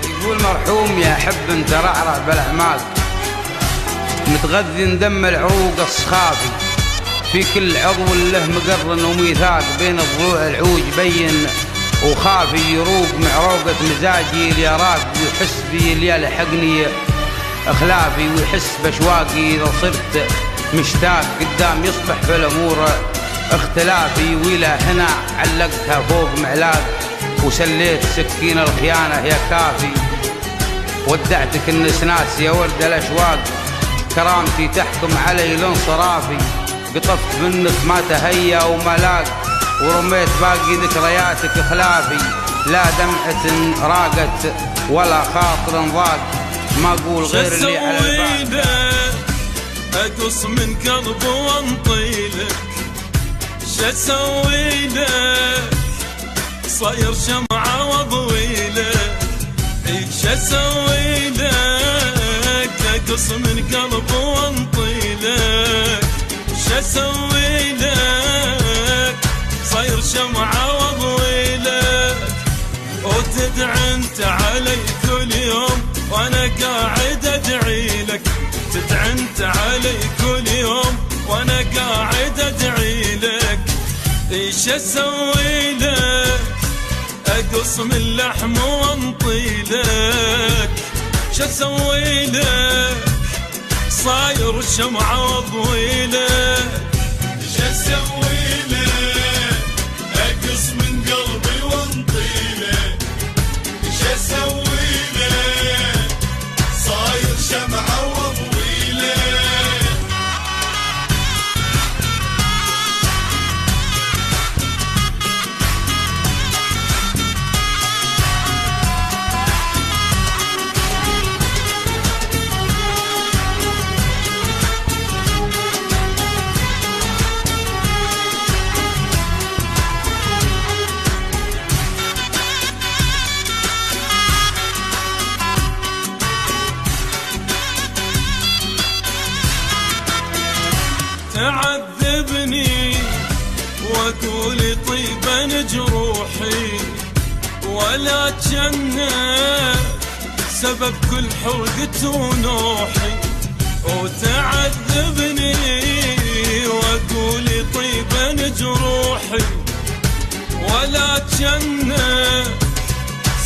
يقول مرحوم يا حب ترعرع بالاعماق، متغذي دم العروق الصخافي، في كل عضو له مقرن وميثاق، بين الضلوع العوج بين وخافي، يروق معروقة مزاجي اليراق، ويحس بي اللي لحقني اخلافي، ويحس باشواقي اذا صرت مشتاق، قدام يصبح في الامور اختلافي، والى هنا علقتها فوق معلاق، وسليت سكين الخيانة يا كافي، ودعتك النسناس يا ورد الاشواق، كرامتي تحكم علي الانصرافي، قطفت منك ما تهيا وملاق، ورميت باقي ذكرياتك خلافي، لا دمعة راقت ولا خاطر ضاق، ما اقول غير اللي على البال. اقص من قلب وانطيلك، شسوي لك صاير شمعة وضويلك، شسوي لك اقص من قلب وانطيلك، شسوي لك صاير شمعة وضويلك، وتدعي انت علي كل يوم وانا قاعد ادعي لك، تدعي انت علي كل يوم وانا قاعد ادعي لك، ايش اسوي لك اقص من لحم وانطي لك، ايش اسوي لك صاير شمعة وضوي لك، ايش اسوي لك اقص من قلبي وانطي لك، ايش اسوي لك صاير شمعة وضوي لك. تعذبني واقول طيبا جروحي، ولا تجنى سبب كل حرقة ونوحي، وتعذبني واقول طيبا جروحي، ولا تجنى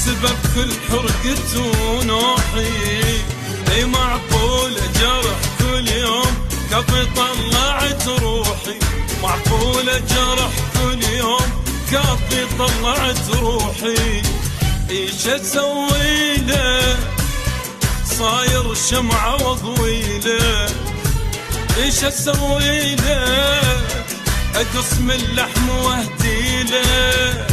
سبب كل حرقة ونوحي، اي معقول جرح كل يوم كفي طلعت روحي، معقولة جرح كل يوم كفي طلعت روحي، ايش اسوي لك صاير شمعة وضوي لك، ايش اسوي لك اقص من لحم واهدي لك،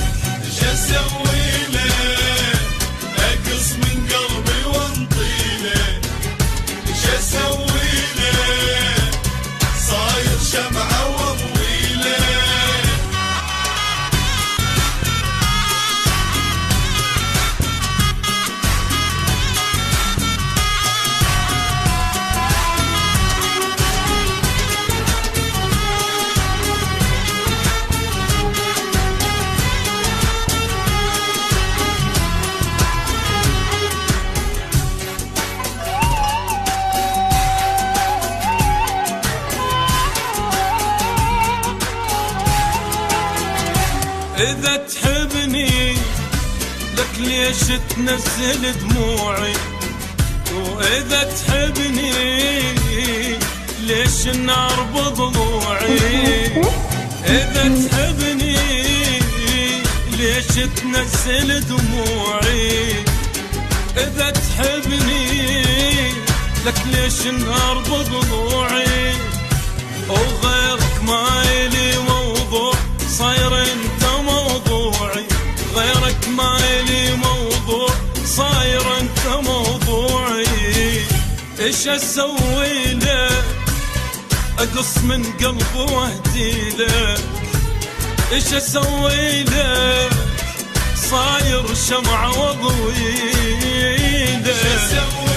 ايش اسوي لك اقص من قلبي وانطي لك، ايش اسوي لك صاير شمعة وضوي لك. إذا تحبني لك ليش تنزل دموعي، وإذا تحبني ليش النار بضلوعي، إذا تحبني ليش تنزل دموعي، إذا تحبني لك ليش النار بضلوعي، وغيرك ما إلي موضوع صاير انت موضوعي، غيرك ما إلي موضوع صاير انت موضوعي، ايش اسوي لك اقص من قلبي واهدي لك، ايش اسوي لك صاير شمعة وضوي لك.